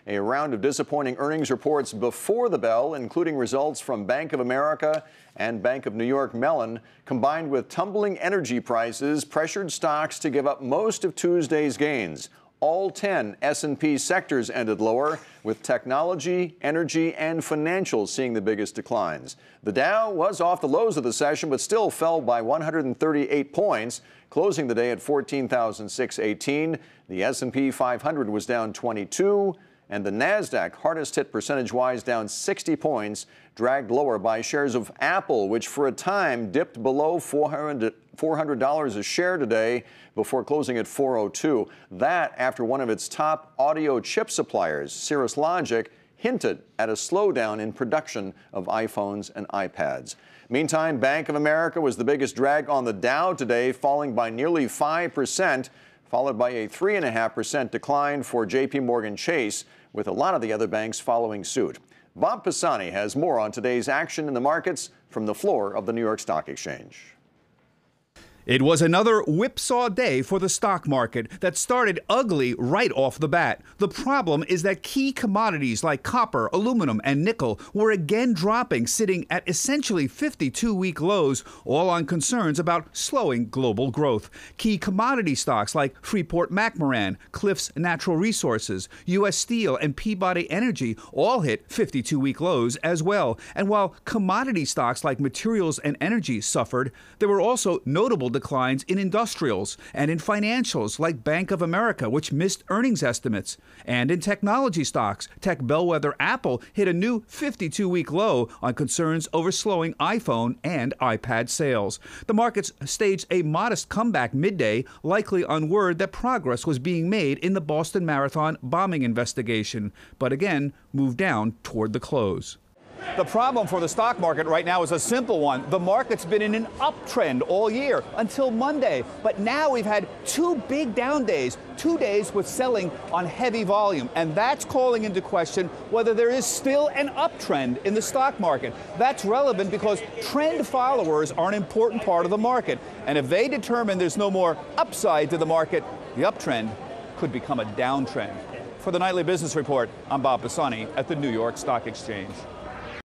A round of disappointing earnings reports before the bell, including results from Bank of America and Bank of New York Mellon, combined with tumbling energy prices, pressured stocks to give up most of Tuesday's gains. All 10 S&P sectors ended lower, with technology, energy, and financials seeing the biggest declines. The Dow was off the lows of the session, but still fell by 138 points, closing the day at 14,618. The S&P 500 was down 22, and the Nasdaq, hardest hit percentage-wise, down 60 points, dragged lower by shares of Apple, which for a time dipped below $400 a share today before closing at $402. That after one of its top audio chip suppliers, Cirrus Logic, hinted at a slowdown in production of iPhones and iPads. Meantime, Bank of America was the biggest drag on the Dow today, falling by nearly 5%, followed by a 3.5% decline for J.P. Morgan Chase, with a lot of the other banks following suit. Bob Pisani has more on today's action in the markets from the floor of the New York Stock Exchange. It was another whipsaw day for the stock market that started ugly right off the bat. The problem is that key commodities like copper, aluminum, and nickel were again dropping, sitting at essentially 52-week lows, all on concerns about slowing global growth. Key commodity stocks like Freeport-McMoRan, Cliffs Natural Resources, U.S. Steel, and Peabody Energy all hit 52-week lows as well. And while commodity stocks like materials and energy suffered, there were also notable declines in industrials and in financials like Bank of America, which missed earnings estimates. And in technology stocks, tech bellwether Apple hit a new 52-week low on concerns over slowing iPhone and iPad sales. The markets staged a modest comeback midday, likely on word that progress was being made in the Boston Marathon bombing investigation, but again moved down toward the close. The problem for the stock market right now is a simple one. The market's been in an uptrend all year until Monday. But now we've had two big down days, 2 days with selling on heavy volume. And that's calling into question whether there is still an uptrend in the stock market. That's relevant because trend followers are an important part of the market. And if they determine there's no more upside to the market, the uptrend could become a downtrend. For the Nightly Business Report, I'm Bob Pisani at the New York Stock Exchange.